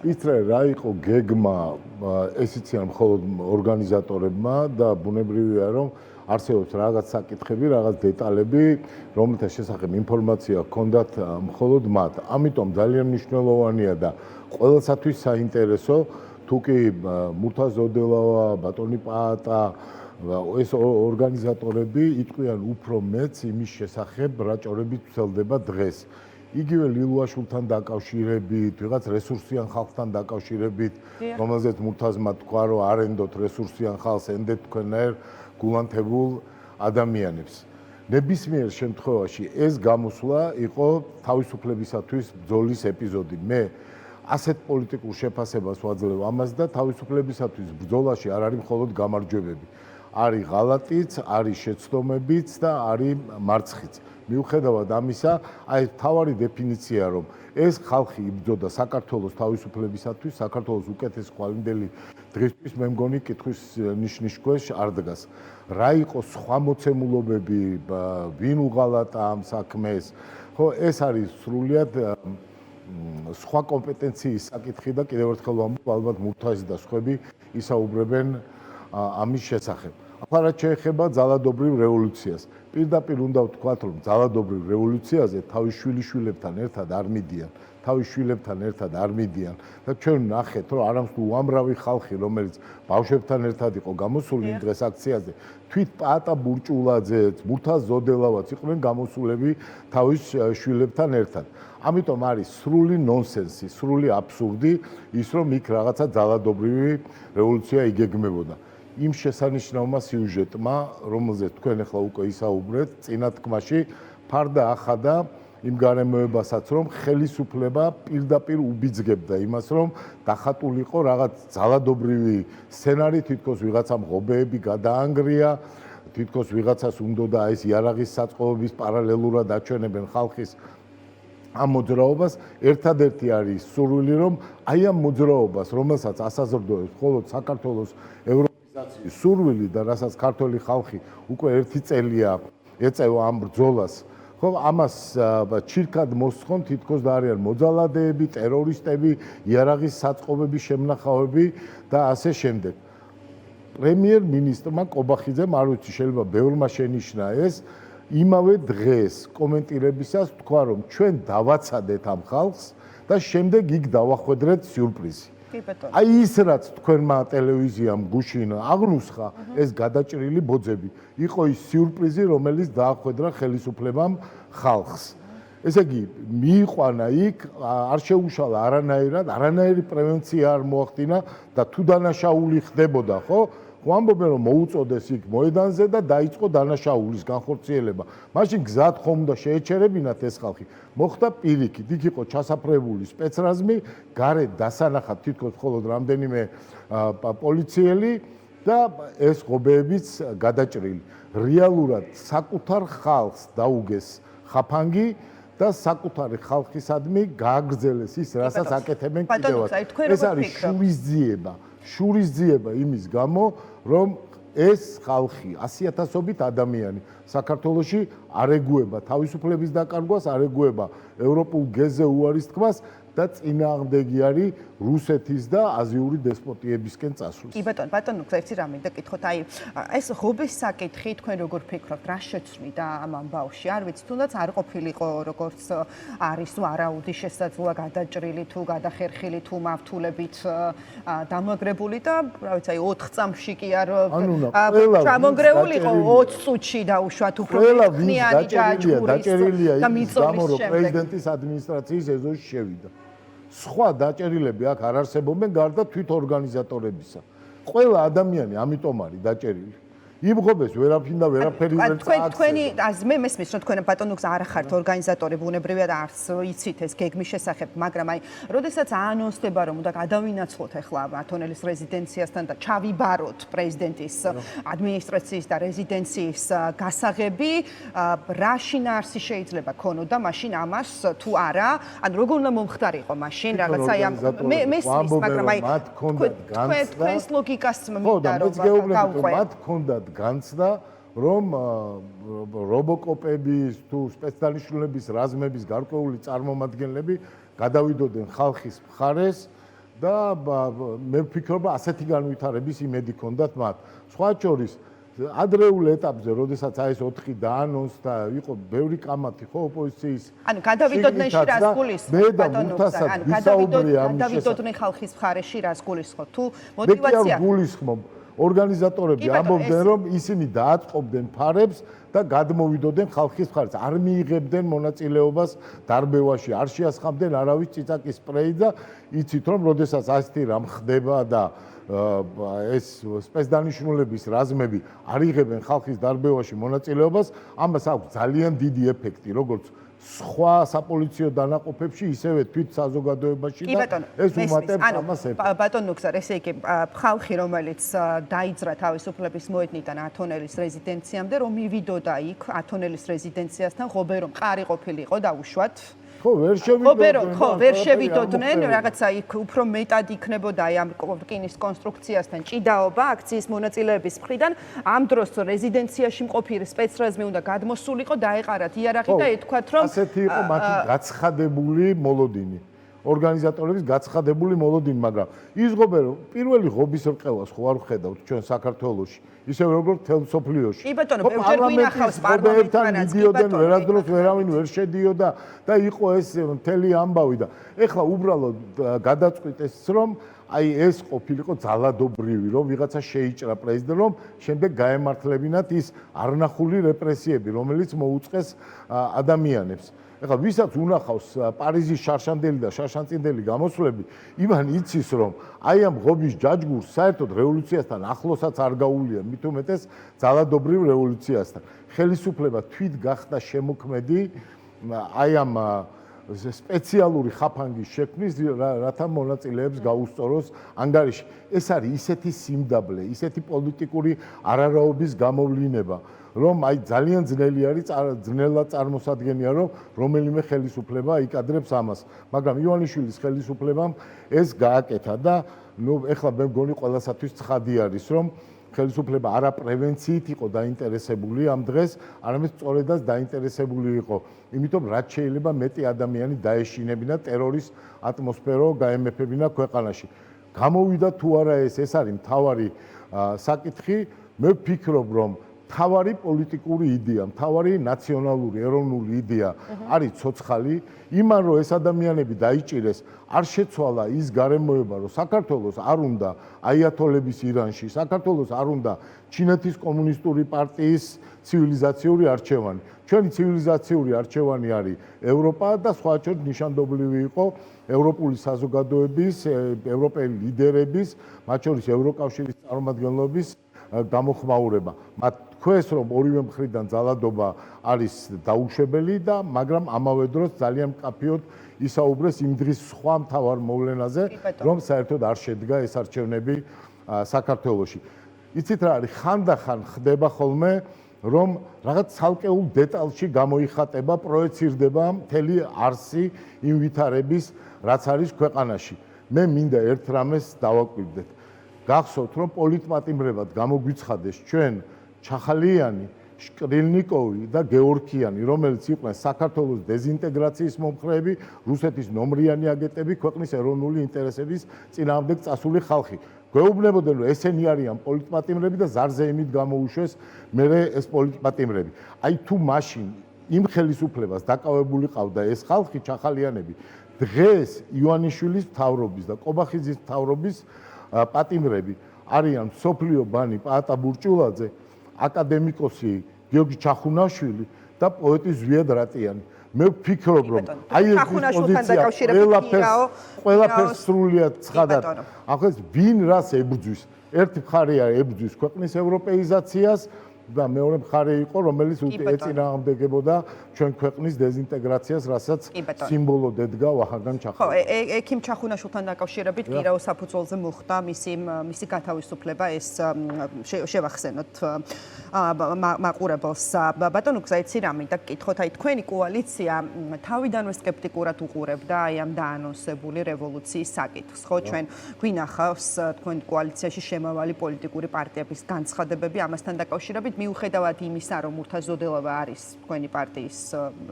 იცრე რა იყო გეგმა, ეს იციან მხოლოდ ორგანიზატორებმა და ბუნებრივია რომ არსებობს რაღაც საკითხები, რაღაც დეტალები, რომელთა შესახებ ინფორმაცია ჰქონდათ მხოლოდ მათ. ამიტომ ძალიან მნიშვნელოვანია და ყველასათვის საინტერესო, თუ კი მურთაზ ოდელავა, ბატონი პაატა, ეს ორგანიზატორები იტყვიან უფრო მეც იმის შესახებ, რა ჭორებით ვრცელდება დღეს. იგივე ლილუაშვილთან დაკავშირებით, ვიღაც რესურსიან ხალხთან დაკავშირებით, რომელზეც მურთაზმა თქვა, რომ არენდოთ რესურსიან ხალხს, ენდეთ თქვენაერ გულანთებულ ადამიანებს. ნებისმიერ შემთხვევაში ეს გამოსვლა იყო თავისუფლებისათვის ბრძოლის ეპიზოდი. მე ასეთ პოლიტიკურ შეფასებას ვაძლევ ამას და თავისუფლებისათვის ბრძოლაში არ არის მხოლოდ გამარჯვებები. არის ღალატიც, არის შეცდომებიც და არის მარცხიც. მიუხედავად ამისა, აი თავარი დეფინიცია, რომ ეს ხალხი იბრძოდა საქართველოს თავისუფლებისათვის, საქართველოს უკეთეს ხვალინდელი დღისთვის, მე მგონი კითხვის ნიშნის ქვეშ არ დგას. რა იყო სხვა მოცემულობები, ვინ უღალატა ამ საქმეს, ხო, ეს არის სრულიად სხვა კომპეტენციის საკითხი და კიდევ ერთხელ ვამბობ, ალბათ მურთაზი და სხვები ისაუბრებენ ამის შესახებ. ახლა რაც შეეხება ძალადობრივ რევოლუციას, პირდაპირ უნდა ვთქვათ, რომ ძალადობრივ რევოლუციაზე თავის შვილიშვილებთან ერთად არ მიდიან, თავის შვილებთან ერთად არ მიდიან და ჩვენ ნახეთ, რომ არამხოლოდ უამრავი ხალხი, რომელიც ბავშვებთან ერთად იყო გამოსული იმ დღეს აქციაზე, თვით პაატა ბურჭულაძეც, მურთაზ ზოდელავაც იყვნენ გამოსულები თავის შვილებთან ერთად. ამიტომ არის სრული ნონსენსი, სრული აბსურდი ის, რომ იქ რაღაცა ძალადობრივი რევოლუცია იგეგმებოდა. იმ შესანიშნავმა სიუჟეტმა, რომელზეც თქვენ ახლა უკვე ისაუბრეთ, წინა თქმაში ფარდა ახადა იმ გარემოებასაც, რომ ხელისუფლება პირდაპირ უბიძგებდა იმას, რომ დახატულიყო რაღაც ძალადობრივი სცენარი, თითქოს ვიღაცა მღობეები გადაანგრია, თითქოს ვიღაცას უნდოდა ეს იარაღის საწყობების პარალელურად აჩვენებენ ხალხის ამ მოძრაობას. ერთადერთი არის სურვილი, რომ აი ამ მოძრაობას, რომელსაც ასაზრდოებს მხოლოდ საქართველოს სურვილი და რასაც ქართველი ხალხი უკვე 1 წელია ეწევა ამ ბრძოლას, ხო, ამას ჩირქად მოსხონ თითქოს და არიან მოძალადეები, ტერორისტები, იარაღის საწყობების შემნახავები და ასე შემდეგ. პრემიერ-მინისტრმა კობახიძემ, არ ვიცი, შეიძლება ბევრმა შენიშნა ეს, იმავე დღეს კომენტირებისას თქვა, რომ ჩვენ დავაცადეთ ამ ხალხს და შემდეგ იქ დავახვედრეთ სიურპრიზი. აი ის რაც თქვენმა ტელევიზიამ გუშინ აღნუსხა, ეს გადაჭრილი ბოძები, იყო ის სიურპრიზი, რომელიც დაახვედრა ხელისუფლებამ ხალხს. ესე იგი, მიიყვანა იქ, არ შეუშალა არანაირი პრევენცია არ მოახდინა და თუ დანაშაული ხდებოდა, ხო? ვამბობენ, რომ მოუწოდეს იქ მოედანზე და დაიწყო დანაშაულის განხორციელება. მაშინ გზად ხომ უნდა შეეჩერებინათ ეს ხალხი. მოხდა პირიქით, იქ იყო ჩასაფრებული სპეცრაზმი, გარეთ დასანახად თითქოს მხოლოდ რამდენიმე პოლიციელი და ეს ღობეებიც გადაჭრილი. რეალურად საკუთარ ხალხს დაუგეს ხაფანგი და საკუთარი ხალხისადმი გააგრძელეს ის, რასაც აკეთებენ კიდევაც. ეს არის შურისძიება იმის გამო, რომ ეს ხალხი 100,000-ობით ადამიანი საქართველოში არ ეგუება თავისუფლების დაკარგვას, არ ეგუება ევროპულ გეზზე უარის თქმას და წინააღმდეგი არის რუსეთის და აზიური დესპოტიებისკენ წასვლის. კი ბატონო, ერთი რამე და კითხოთ, აი ეს ღობის საკითხი თქვენ როგორ ფიქრობთ, რა შეცვლიდა ამ ამბავში? არ ვიცი, თუნდაც არ ყოფილიყო როგორც არის ვარაუდი შესაძლოა გადაჭრილი თუ გადახერხილი თუ მავთულებით დამაგრებული და რა ვიცი, აი 4 წამში კი არ ჩამონგრეულიყო 20 წუთში დაუშვათ უფრო ხნიანი დაჭერილია და მიწოლის შემდეგ პრეზიდენტის ადმინისტრაციის ეზოში შევიდა. სხვა დაჭერილები აქ არ არსებობენ გარდა თვით ორგანიზატორებისა. ყველა ადამიანი ამიტომ არის დაჭერილი. იმღობეს ვერაფინ და ვერაფერი ვერ წააქცევს. თქვენი მე მესმის, რომ თქვენ ბატონო გზა არ ხართ ორგანიზატორები, ბუნებრივია და არც იცით ეს გეგმის შესახებ, მაგრამ აი, როდესაც აანონსდება, რომ უნდა გადავინაცვლოთ ახლა ათონელის რეზიდენციასთან და ჩავიბაროთ პრეზიდენტის ადმინისტრაციის და რეზიდენციის გასაღები, რა შინაარსი შეიძლება ქონოდა მაშინ ამას თუ არა? ანუ როგორ უნდა მომხდარიყო მაშინ რაღაცა აი მე მესმის, მაგრამ აი თქვენს ლოგიკას მინდა რომ გავყვე. მათ ქონდათ განცდა, რომ რობოკოპების თუ სპეცდანიშნულების რაზმების გარკვეული წარმომადგენლები გადავიდოდნენ ხალხის მხარეს და მე ვფიქრობ, ასეთი განვითარების იმედი ჰქონდათ მათ. სხვა შორის ადრეულ ეტაპზე, როდესაც აი ეს 4 დაანონსდა, იყო ბევრი კამათი ხო ოპოზიციის. ანუ გადავიდოდნენ რას გულისხმობ ბატონო, ანუ გადავიდოდნენ ხალხის მხარეში რას გულისხმობ თუ მოტივაცია გულისხმობ ორგანიზატორები ამბობდნენ რომ ისინი დააწყობდნენ ფარებს და გადმოვიდოდნენ ხალხის მხარეს, არ მიიღებდნენ მონაწილეობას დარბევაში, არ შეასხამდნენ არავის წიწაკის სპრეი და იცით რომ როდესაც ასეთი რამ ხდება და ეს სპეცდანიშნულების რაზმები არ იღებენ ხალხის დარბევაში მონაწილეობას, ამას აქვს ძალიან დიდი ეფექტი, როგორც სხვა საპოლიციო დანაყოფებში, ისევე თვით საზოგადოებაში და ეს უმატებს ამას ეფექტს. ბატონო გზარ, ესე იგი ხალხი, რომელიც დაიძრა თავისუფლების მოედნიდან ათონელის რეზიდენციამდე, რომ მივიდოდა იქ ათონელის რეზიდენციასთან, ღობე რომ მყარი ყოფილიყო დაუშვათ. ხო, ვერ შევიდოდნენ, რაღაცა იქ უფრო მეტად იქნებოდა აი ამ რკინის კონსტრუქციასთან ჭიდაობა აქციის მონაწილეების მხრიდან. ამ დროს რეზიდენციაში მყოფი სპეცრაზმი უნდა გადმოსულიყო, დაეყარათ იარაღი და ეთქვათ, რომ ასეთი იყო მათი გაცხადებული მოლოდინი. ორგანიზატორების გაცხადებული მოლოდინი, მაგრამ იზღობენ რომ პირველი ღობის რყევას ხო არ ვხედავთ ჩვენ საქართველოში, ისევ როგორც მთელ მსოფლიოში. კი ბატონო, ბევრჯერ გვინახავს პარლამენტმანაც, კი ბატონო, ვერასდროს ვერავინ ვერ შედიოდა და იყო ეს მთელი ამბავი და ეხლა უბრალოდ გადაწყვიტეს ეს რომ აი ეს ყოფილიყო ძალადობრივი, რომ ვიღაცა შეიჭრა პრეზიდენტს, რომ შემდეგ გაემართლებინათ ის არნახული რეპრესიები, რომელიც მოუწყეს ადამიანებს. ეხლა ვისაც უნახავს პარიზის შარშანდელი და შარშანწინდელი გამოსვლები, იმან იცის რომ აი ამ ღობის ჯაჯგურს საერთოდ რევოლუციასთან ახლოსაც არ გაუვლია, მით უმეტეს ძალადობრივ რევოლუციასთან. ხელისუფლება თვით გახდა შემოქმედი აი ამ სპეციალური ხაფანგის შექმნის, რათა მონაწილეებს გაუსწოროს ანგარიში. ეს არის ისეთი სიმდაბლე, ისეთი პოლიტიკური არარაობის გამოვლინება, რომ აი ძალიან ძნელი არის, ძნელად წარმოსადგენია, რომ რომელიმე ხელისუფლება იკადრებს ამას. მაგრამ ივანიშვილის ხელისუფლებამ ეს გააკეთა და ნუ ეხლა მე მგონი ყველასათვის ცხადი არის, რომ ხელისუფლება არა პრევენციით იყო დაინტერესებული ამ დღეს, არამედ სწორედაც დაინტერესებული იყო იმიტომ, რაც შეიძლება მეტი ადამიანი დაეშინებინა ტერორის ატმოსფერო გაემეფებინა ქვეყანაში. გამოვიდა თუ არა ეს არის მთავარი საკითხი, მე ვფიქრობ, რომ მთავარი პოლიტიკური იდეა, მთავარი ნაციონალური, ეროვნული იდეა არის ცოცხალი, იმან რომ ეს ადამიანები დაიჭირეს, არ შეცვალა ის გარემოება, რომ საქართველოს არ უნდა აიათოლების ირანში, საქართველოს არ უნდა ჩინეთის კომუნისტური პარტიის ცივილიზაციური არჩევანი. ჩვენი ცივილიზაციური არჩევანი არის ევროპა და სხვა შორის ნიშანდობლივი იყო ევროპული საზოგადოების, ევროპელი ლიდერების, მათ შორის ევროკავშირის წარმომადგენლობის გამოხმაურება. მათ თქვეს, რომ ორივე მხრიდან ძალადობა არის დაუშვებელი და მაგრამ ამავე დროს ძალიან მკაფიოდ ისაუბრეს იმ დღის სხვა მთავარ მოვლენაზე, რომ საერთოდ არ შედგა ეს არჩევნები საქართველოში. იცით რა არის, ხანდახან ხდება ხოლმე, რომ რაღაც ცალკეულ დეტალში გამოიხატება, პროეცირდება მთელი არსი იმ ვითარების, რაც არის ქვეყანაში. მე მინდა ერთ რამეს დავაკვირდეთ. გახსოვთ, რომ პოლიტპატიმრებად გამოგვიცხადეს ჩვენ ჩახალიანი, შკრილნიკოვი და გეორქიანი, რომელიც იყვნენ საქართველოს დეზინტეგრაციის მომხრეები, რუსეთის ნომრიანი აგენტები, ქვეყნის ეროვნული ინტერესების წინააღმდეგ წასული ხალხი. გვეუბნებოდნენ, რომ ესენი არიან პოლიტპატიმრები და ზარზე იმით გამოუშვეს მერე ეს პოლიტპატიმრები. აი თუ მაშინ იმ ხელისუფლებას დაკავებული ყავდა ეს ხალხი, ჩახალიანები, დღეს ივანიშვილის მთავრობის და ყობახიძის მთავრობის პატიმრები არიან სოფლიო ბანი პაატა ბურჭულაძე, აკადემიკოსი გიორგი ჩახუნაშვილი და პოეტი ზვიად რატიანი. მე ვფიქრობ, რომ აი ეს პოზიცია ყველაფერს სრულიად ცხადად. ახლა ვინ რას ებრძვის? ერთი მხარე ებრძვის ქვეყნის ევროპეიზაციას და მეორე მხარე იყო, რომელიც ეწინააღმდეგებოდა ჩვენ ქვეყნის დეზინტეგრაციას, რასაც სიმბოლოდ ედგა ვაჰანგან ჩახალიანი. ხო, ექიმ ჩახუნაშვილთან დაკავშირებით გირაოს საფუძველზე მოხდა მისი გათავისუფლება, ეს შევახსენოთ მაყურებელს. ბატონო გზაიცი რა მინდა გკითხოთ, აი თქვენი კოალიცია თავიდანვე სკეპტიკურად უყურებდა აი ამ დაანონსებული რევოლუციის საკითხს. ხო, ჩვენ გვინახავს თქვენ კოალიციაში შემავალი პოლიტიკური პარტიების განცხადებები ამასთან დაკავშირებით. მიუხედავად იმისა, რომ მურთაზოდელავა არის თქვენი პარტიის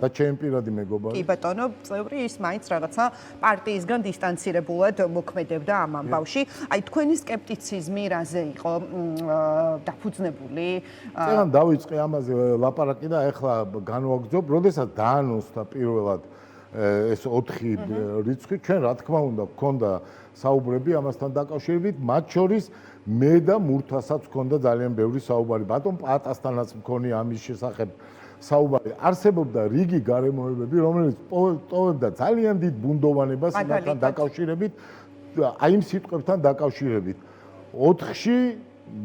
და ჩემი პირადი მეგობარი. კი ბატონო, წევრი ის მაინც რაღაცა პარტიისგან დისტანცირებულად მოქმედებდა ამ ამბავში. აი თქვენი სკეპტიციზმი რაზე იყო დაფუძნებული? წეგან დავიწყე ამაზე ლაპარაკი და ეხლა განვაგრძობ, როდესაც დაანონსდა პირველად ეს 4 რიცხვი, ჩვენ რა თქმა უნდა გქონდა საუბრები ამასთან დაკავშირებით, მათ შორის მე და მურთასაც გქონდა ძალიან ბევრი საუბარი. ბატონ პატასთანაც მქონია ამის შესახებ საუბარი. არსებობდა რიგი გარემოებები, რომელიც ტოვებდა ძალიან დიდ ბუნდოვანებას იმასთან დაკავშირებით, აი იმ სიტყვებთან დაკავშირებით. 4-ში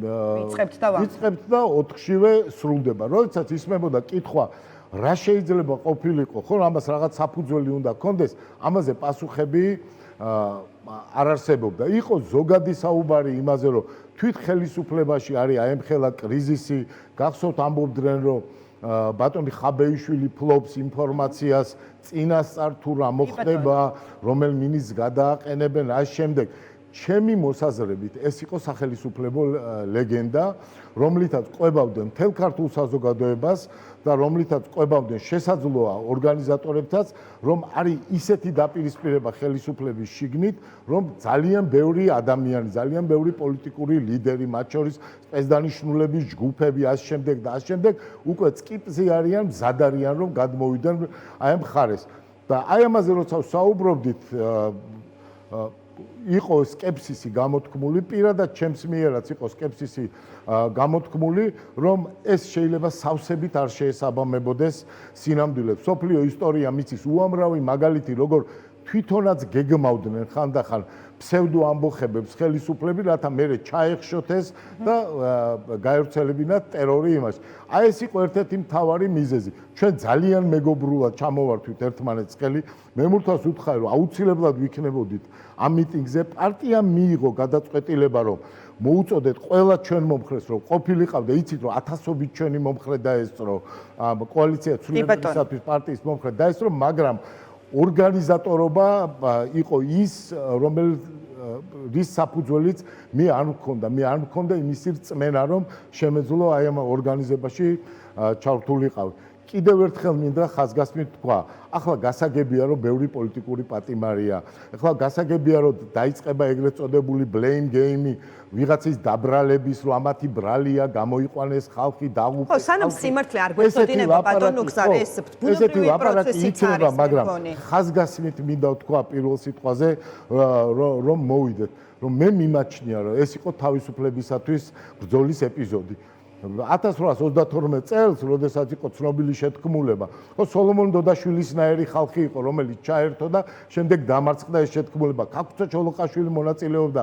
ვიწყებთ და 4-შივე სრულდება. როდესაც ისმებოდა კითხვა, რა შეიძლება ყოფილიყო, ხო, ამას რაღაც საფუძველი უნდა გქონდეს, ამაზე პასუხები არ არსებობდა. იყო ზოგადი საუბარი იმაზე, რომ თვით ხელისუფლებაში არის აემხელა კრიზისი, გახსოვთ ამბობდნენ, რომ ბატონი ხაბეიშვილი ფლობს ინფორმაციას, წინასწარ თუ რა მოხდება, რომელ მინისტრს გადააყენებენ, ამ შემდეგ. ჩემი მოსაზრებით ეს იყო სახელისუფლებო ლეგენდა, რომლითაც ყვებავდნენ მთელ ქართულ საზოგადოებას და რომლითაც ყვებავდნენ შესაძლოა ორგანიზატორებთაც, რომ არის ისეთი დაპირისპირება ხელისუფლების შიგნით, რომ ძალიან ბევრი ადამიანი, ძალიან ბევრი პოლიტიკური ლიდერი, მათ შორის სპეცდანიშნულების ჯგუფები, ამ შემდეგ და ამ შემდეგ უკვე წკიპზე არიან, მზად არიან, რომ გადმოვიდნენ აი ამ მხარეს. და აი ამაზე როცა საუბრობდით, იყო სკეპსისი გამოთქმული, პირადად ჩემს მიერაც იყო სკეპსისი გამოთქმული, რომ ეს შეიძლება სავსებით არ შეესაბამებოდეს სინამდვილეს. სოფლიო ისტორია მიცის უამრავი მაგალითი, როგორ თვითონაც გეგმავდნენ ხანდახან ფსევდო ამბოხებებს ხელისუფლები, რათა მერე ჩაეხშოთ ეს და გაევრცელებინათ ტერორი იმაში. აი ეს იყო ერთ-ერთი მთავარი მიზეზი. ჩვენ ძალიან მეგობრულად ჩამოვართვით ერთმანეთს ხელი. მე მურთას ვუთხარი, რომ აუცილებლად ვიქნებოდით ამ მიტინგზე. პარტიამ მიიღო გადაწყვეტილება, რომ მოუწოდეთ ყველა ჩვენ მომხრეს, რომ ყოფილიყავდა, იცით, რომ ათასობით ჩვენი მომხრე დაესწრო, კოალიცია ცვლილებებისათვის პარტიის მომხრე დაესწრო, მაგრამ ორგანიზატორობა იყო ის, რის საფუძველიც მე არ მქონდა იმისი რწმენა, რომ შემეძლო აი ამ ორგანიზებაში ჩართულიყავ. კიდევ ერთხელ მინდა ხაზგასმით თქვა, ახლა გასაგებია, რომ ბევრი პოლიტიკური პატიმარია. ახლა გასაგებია, რომ დაიწყება ეგრეთ წოდებული blame game, ვიღაცის დაბრალების, რომ ამათი ბრალია, გამოიყვანეს ხალხი, დაღუპეს. ხო, სანამ სიმართლე არ გვეწოდინება ბატონო გზარ ეს ბუნებრივი პროცესიც არის, მაგრამ ხაზგასმით მინდა თქვა პირველ სიტყვაზე, რომ მოვიდეთ, რომ მე მიმაჩნია, რომ ეს იყო თავისუფლებისათვის ბრძოლის ეპიზოდი. 1832 წელს, როდესაც იყო ცნობილი შეთქმულება, ხო სოლომონ დოდაშვილისნაირი ხალხი იყო, რომელიც ჩაერთო და შემდეგ დამარცხდა ეს შეთქმულება. ქაქუცა ჩოლოყაშვილი მონაწილეობდა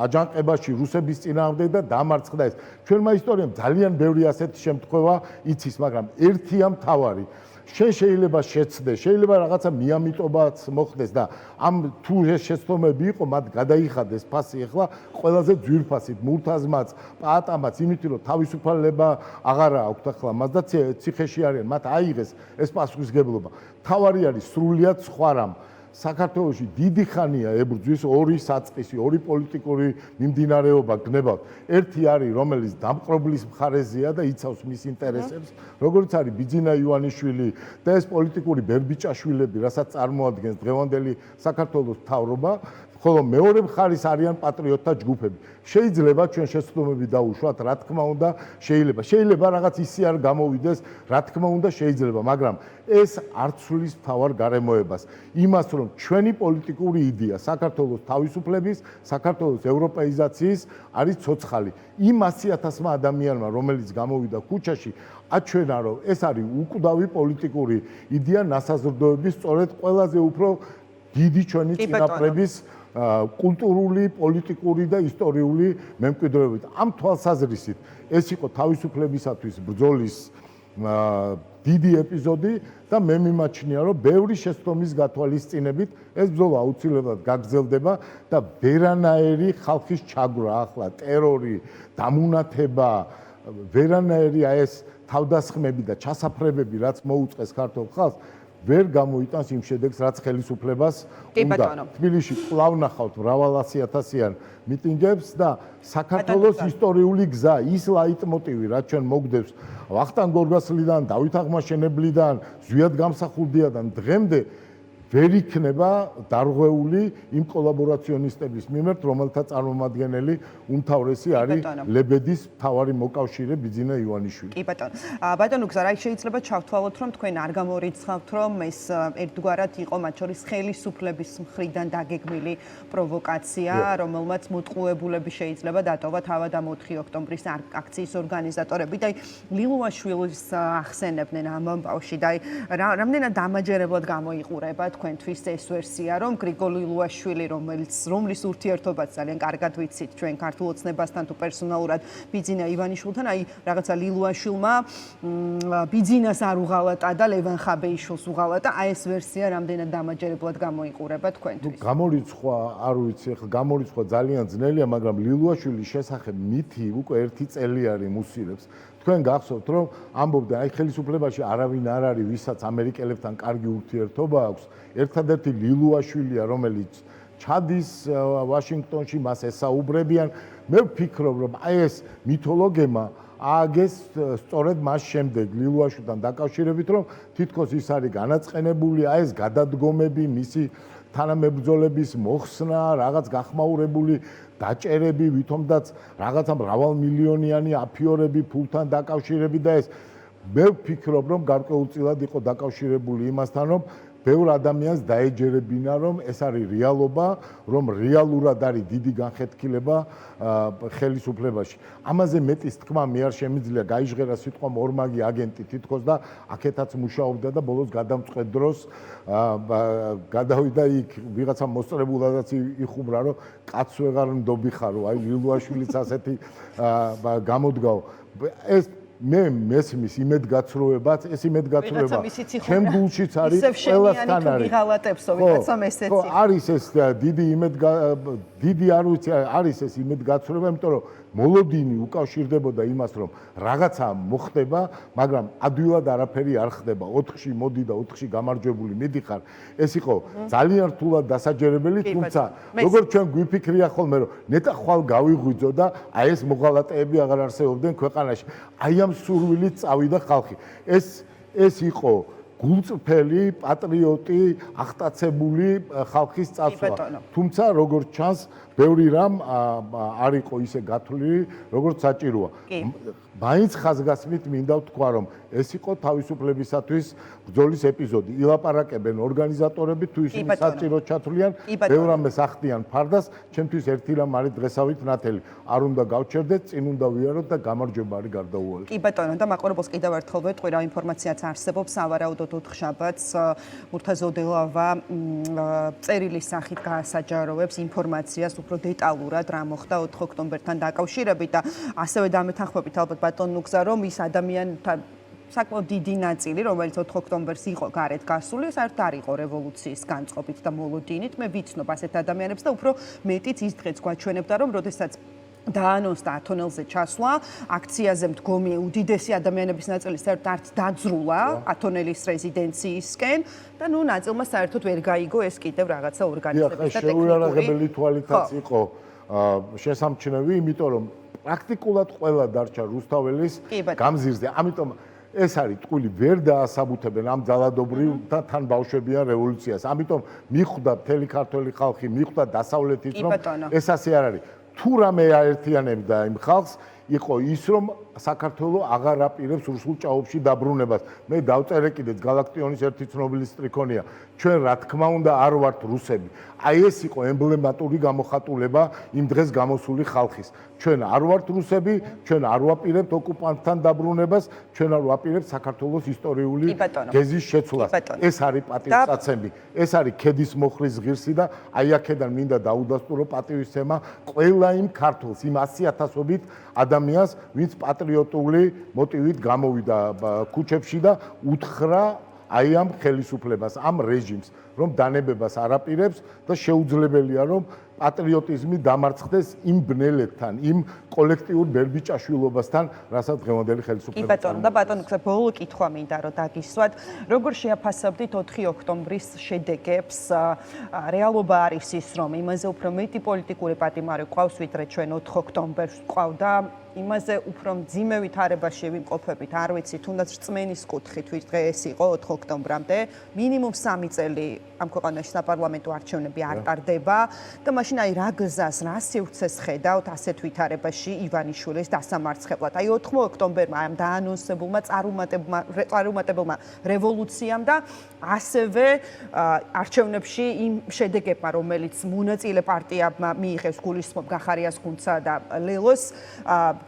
აჯანყებაში რუსების წინააღმდეგ და დამარცხდა ეს. ჩვენმა ისტორიამ ძალიან ბევრი ასეთი შემთხვევა იცის, მაგრამ ერთია მთავარი. შენ შეიძლება შეცდე, შეიძლება რაღაცა მიამიტობაც მოხდეს და ამ თუ ეს შეცდომები იყო, მათ გადაიხადეს ფასი ახლა ყველაზე ძვირფასით, მურთაზმაც, პაატამაც, იმიტომ რომ თავისუფლება აღარა აქვთ ახლა მას და ციხეში არიან, მათ აიღეს ეს პასუხისგებლობა. თავარი არის სრულიად სხვა რამ. საქართველოში დიდი ხანია ებრძვის ორი საწყისი, ორი პოლიტიკური მიმდინარეობა გნებავთ. ერთი არის, რომელიც დამყრობლის მხარეზეა და იცავს მის ინტერესებს, როგორც არის ბიძინა ივანიშვილი და ეს პოლიტიკური ბერბიჭაშვილები, რასაც წარმოადგენს დღევანდელი საქართველოს მთავრობა, ხოლო მეორე მხარის არიან პატრიოტთა ჯგუფები. შეიძლება ჩვენ შეცდომები დაუშვათ, რა თქმა უნდა, შეიძლება რაღაც ისე არ გამოვიდეს, რა თქმა უნდა, შეიძლება, მაგრამ ეს არ ცვლის მთავარ გარემოებას. იმას, რომ ჩვენი პოლიტიკური იდეა საქართველოს თავისუფლების, საქართველოს ევროპეიზაციის არის ცოცხალი. იმ 100,000 ადამიანმა, რომელიც გამოვიდა ქუჩაში, აჩვენა, რომ ეს არის უკვდავი პოლიტიკური იდეა ნასაზრდოების სწორედ ყველაზე უფრო დიდი ჩვენი წინაპრების კულტურული, პოლიტიკური და ისტორიული მემკვიდრეობით. ამ თვალსაზრისით ეს იყო თავისუფლებისათვის ბრძოლის დიდი ეპიზოდი და მე მიმაჩნია, რომ ბევრი შეცდომის გათვალისწინებით ეს ბრძოლა აუცილებლად გაგრძელდება და ვერანაირი ხალხის ჩაგვრა ახლა, ტერორი, დამუნათება, ვერანაირი ეს თავდასხმები და ჩასაფრებები, რაც მოუწყეს ქართულ ხალხს, ვერ გამოიტანს იმ შედეგს, რაც ხელისუფლებას უნდა. თბილისში კვლავ ნახავთ მრავალასიათასიან მიტინგებს და საქართველოს ისტორიული გზა, ის ლაიტმოტივი, რაც ჩვენ მოგდევს ვახტანგ გორგასლიდან, დავით აღმაშენებლიდან, ზვიად გამსახურდიადან დღემდე ვერ იქნება დარღვეული იმ კოლაბორაციონისტების მიმართ, რომელთა წარმომადგენელი უმთავრესი არის ლებედის მთავარი მოკავშირე ბიძინა ივანიშვილი. კი ბატონო. ბატონო გზა, რა შეიძლება ჩავთვალოთ, რომ თქვენ არ გამორიცხავთ, რომ ეს ერთგვარად იყო მათ შორის ხელისუფლების მხრიდან დაგეგმილი პროვოკაცია, რომელმაც მოტყუებულები შეიძლება დატოვა თავად ამ 4 ოქტომბრის აქციის ორგანიზატორები და ლილუაშვილის ახსენებდნენ ამ ამბავში და რამდენად დამაჯერებლად გამოიყურება თქვენთვის ეს ვერსია, რომ გრიგოლ ლილუაშვილი, რომლის ურთიერთობაც ძალიან კარგად ვიცით ჩვენ ქართულ ოცნებასთან თუ პერსონალურად ბიძინა ივანიშვილთან, აი რაღაცა ლილუაშვილმა ბიძინას არ უღალატა და ლევან ხაბეიშვილს უღალატა, აი ეს ვერსია რამდენად დამაჯერებლად გამოიყურება თქვენთვის. გამორიცხვა, არ ვიცი, ახლა გამორიცხვა ძალიან ძნელია, მაგრამ ლილუაშვილის შესახებ მითი უკვე 1 წელი არის მუსილებს. თქვენ გახსოვთ, რომ ამბობდა, აი ხელისუფლებაში არავინ არ არის, ვისაც ამერიკელებთან კარგი ურთიერთობა აქვს. ერთადერთი ლილუაშვილია, რომელიც ჩადის ვაშინგტონში, მას ესაუბრებიან. მე ვფიქრობ, რომ აი ეს მითოლოგემა ააგეს სწორედ მას შემდეგ ლილუაშვილთან დაკავშირებით, რომ თითქოს ის არის განაწყენებული, აი ეს გადადგომები, მისი თანამებრძოლების მოხსნა, რაღაც გახმაურებული დაჭერები, ვითომაც რაღაცა მრავალმილიონიანი აფიორები ფულთან დაკავშირებით და ეს მე ვფიქრობ, რომ გარკვეულწილად იყო დაკავშირებული იმასთან, რომ ბევრ ადამიანს დაეჯერებინა, რომ ეს არის რეალობა, რომ რეალურად არის დიდი განხეთქილება ხელისუფლებაში. ამაზე მეტის თქმა მე არ შემიძლია, გაიჟღერა სიტყვა ორმაგი აგენტი თითქოს და აქეთაც მუშაობდა და ბოლოს გადამწყვეტ დროს გადავიდა იქ ვიღაცა მოსწრებულადაც იხუმრა, რომ კაცს ვეღარ ნდობიხარო, აი ლილუაშვილიც ასეთი გამოდგაო. ეს მე მესმის იმედგაცრუებაც, ეს იმედგაცრუება ჩემ გულშიც არის, ყველასთან არის. ხო, არის ეს დიდი არ ვიცი, არის ეს იმედგაცრუება, იმიტომ რომ მოლოდინი უკავშირდებოდა იმას, რომ რაღაცა მოხდება, მაგრამ ადვილად არაფერი არ ხდება. 4-ში მოდი და 4-ში გამარჯვებული მიდიხარ. ეს იყო ძალიან რთულად დასაჯერებელი, თუმცა როგორც ჩვენ გვიფიქრია ხოლმე, რომ ნეტა ხვალ გავიღვიძო და აი ეს მოღალატეები აღარ არსებობდნენ ქვეყანაში. აი ამ სურვილით წავიდა ხალხი. ეს იყო გულწრფელი, პატრიოტი, აღტაცებული ხალხის წასვლა. თუმცა როგორც ჩანს, ბევრი რამ არ იყო ისე გათვლილი, როგორც საჭიროა. მაინც ხაზგასმით მინდა ვთქვა, რომ ეს იყო თავისუფლებისათვის ბრძოლის ეპიზოდი. ილაპარაკებენ ორგანიზატორები, თუ ისინი საჭიროდ ჩათვლიან, ბევრ ამას ახდიან ფარდას, ჩემთვის ერთი რამ არის დღესავით ნათელი. არ უნდა გავჩერდეთ, წინ უნდა ვიაროთ და გამარჯვება არის გარდაუვალი. კი ბატონო, და მაყურებელს კიდევ ერთხელ ვეტყვი, რა ინფორმაციაც არსებობს, სავარაუდოდ 4 შაბათს მურთაზ ოდელავა წერილის სახით გაასაჯაროვებს ინფორმაციას უფრო დეტალურად რა მოხდა 4 ოქტომბერთან დაკავშირებით და ასევე დამეთანხმებით ალბათ ბატონ ნუგზა, რომ ის ადამიანთა საკმაოდ დიდი ნაწილი, რომელიც 4 ოქტომბერს იყო გარეთ გასული, საერთოდ არ იყო რევოლუციის განწყობით და მოლოდინით. მე ვიცნობ ასეთ ადამიანებს და უფრო მეტიც ის დღეც გვაჩვენებდა, რომ როდესაც დაანონსდა ათონელზე ჩასვლა, აქციაზე მდგომი უდიდესი ადამიანების ნაწილი საერთოდ არც დაძრულა ათონელის რეზიდენციისკენ და ნუ ნაწილმა საერთოდ ვერ გაიგო ეს კიდევ რაღაცა ორგანიზების და შეუიარაღებელი თვალითაც იყო შესამჩნევი, იმიტომ რომ პრაქტიკულად ყველა დარჩა რუსთაველის გამზირზე. ამიტომ ეს არის ტყუილი, ვერ დაასაბუთებენ ამ ძალადობრივ და თან ბავშვებიან რევოლუციას. ამიტომ მიხვდა მთელი ქართველი ხალხი, მიხვდა დასავლეთით, რომ ეს ასე არ არის. თუ რამე აერთიანებდა იმ ხალხს, იყო ის, რომ საქართველოს აღარ აპირებს რუსულ ჭაობში დაბრუნებას. მე დავწერე კიდეც გალაქტიონის ერთი ცნობილი სტრიქონია. ჩვენ რა თქმა უნდა არ ვართ რუსები. აი ეს იყო ემბლემატური გამოხატულება იმ დღეს გამოსული ხალხის. ჩვენ არ ვართ რუსები, ჩვენ არ ვაპირებთ ოკუპანტთან დაბრუნებას, ჩვენ არ ვაპირებთ საქართველოს ისტორიული გეზის შეცვლას. ეს არის პატივსაცემი, ეს არის ქედის მოხრის ღირსი და აი აქედან მინდა დაუდასტურო პატივისცემა ყველა იმ ქართველს, იმ 100,000-ობით ადამიანს, ვინც პატრიოტული მოტივით გამოვიდა ქუჩებში და უთხრა აი ამ ხელისუფლებას, ამ რეჟიმს, რომ დანებებას არაპირებს და შეუძლებელია რომ პატრიოტიზმი დამარცხდეს იმ ბნელებთან, იმ კოლექტიურ ბერბიჭაშვილობასთან, რასაც დღევანდელი ხელისუფლება. და ბატონო, ბოლო კითხვა მინდა რომ დაგისვათ, როგორ შეაფასებდით 4 ოქტომბრის შედეგებს? რეალობა არის ის, რომ იმაზე უფრო მეტი პოლიტიკური პატიმარი ყავს, ვიდრე ჩვენ 4 ოქტომბერს ყავდა. იმაზე უფრო მძიმე ვითარებაში ვიმყოფებით, არ ვიცი, თუნდაც რწმენის კუთხით, ვიდრე ეს იყო 4 ოქტომბრამდე. მინიმუმ 3 წელი ამ ქვეყანაში საპარლამენტო არჩევნები არ ტარდება და მაშინ აი რა გზას, რა სივრცეს ხედავთ ასეთ ვითარებაში ივანიშვილის დასამარცხებლად? აი 4 ოქტომბერმა ამ დაანონსებულმა წარუმატებელმა რევოლუციამ და ასევე არჩევნებში იმ შედეგებმა, რომელიც მონაწილე პარტიებმა მიიღეს, გულისხმობ გახარიას გუნდსა და ლელოს,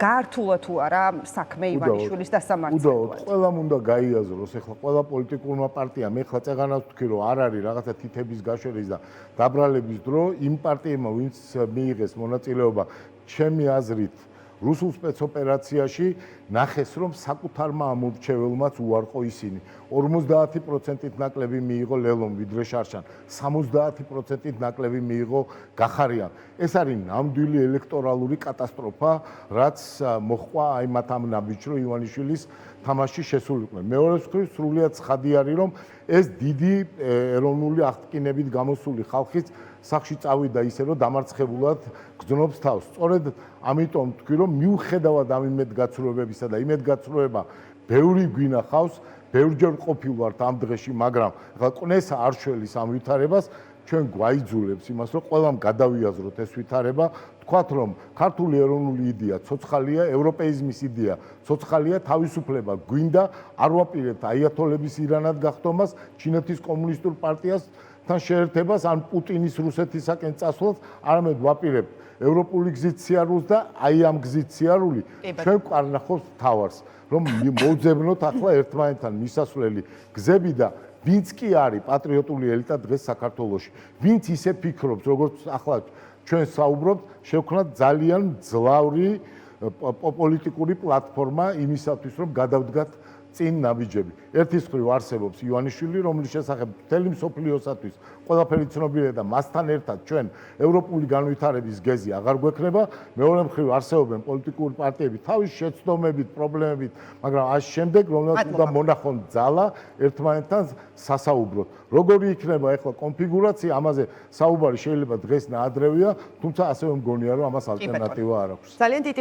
გაართულა თუ არა საქმე ივანიშვილის დასამარცხებლად? ყველამ უნდა გაიაზროს, ეხლა ყველა პოლიტიკურმა პარტიამ ეხლა წეღანას ვთქვი, რომ არ არის რაღაცა თითების გაშერის და დაბრალების დრო, იმ პარტიებმა, ვინც მიიღეს მონაწილეობა, ჩემი აზრით, რუსულ სპეცოპერაციაში ნახეს, რომ საკუთარმა ამორჩეველმაც უარყო ისინი. 50%-ით ნაკლები მიიღო ლელომ, ვიდრე შარშან. 70%-ით ნაკლები მიიღო გახარიამ. ეს არის ნამდვილი ელექტორალური კატასტროფა, რაც მოჰყვა აი მათ ამ ნაბიჯს, რომ ივანიშვილის თამაში შესულიყვნენ. მეორეს მხრივ, სრულიად ცხადი არის, რომ ეს დიდი ეროვნული აღტკინებით გამოსული ხალხიც სახში წავიდა ისე, რომ დამარცხებულად გრძნობს თავს. სწორედ ამიტომ ვთქვი, რომ მიუხედავად ამ იმედგაცრუებებისა და იმედგაცრუება ბევრი გვინახავს, ბევრჯერ ყოფილ ვართ ამ დღეში, მაგრამ ახლა ყნესა არ შველის ამ ვითარებას, ჩვენ გვაიძულებს იმას, რომ ყველამ გადავიაზროთ ეს ვითარება, თქვათ, რომ ქართული ეროვნული იდეა ცოცხალია, ევროპეიზმის იდეა ცოცხალია, თავისუფლება გვინდა, არ ვაპირებთ აიათოლების ირანად გახდომას, ჩინეთის კომუნისტურ პარტიას თან შეერთებას ან პუტინის რუსეთისაკენ წასვლას, არამედ ვაპირებთ ევროპული გზით სიარულს და აი ამ გზით სიარული ჩვენ ვკარნახავთ თავს, რომ მოძებნოთ ახლა ერთმანეთთან მისასვლელი გზები და ვინც კი არის პატრიოტული ელიტა დღეს საქართველოში, ვინც ისე ფიქრობს, როგორც ახლა ჩვენ საუბრობთ, შევქნათ ძალიან ძლავრი პოლიტიკური პლატფორმა იმისათვის, რომ გადავდგათ წინ ნაბიჯები. ერთის მხრივ არსებობს ივანიშვილი, რომლის შესახებ მთელი მსოფლიოსათვის ყველაფერი ცნობილია და მასთან ერთად ჩვენ ევროპული განვითარების გეზი აღარ გვექნება. მეორე მხრივ არსებობენ პოლიტიკური პარტიები თავის შეცდომებით, პრობლემებით, მაგრამ ამ შემდეგ რომელსაც უნდა მონახონ ძალა ერთმანეთთან სასაუბროთ. როგორი იქნება ახლა კონფიგურაცია, ამაზე საუბარი შეიძლება დღეს ნაადრევია, თუმცა ასევე მგონია, რომ ამას ალტერნატივა არ აქვს. ძალიან დიდი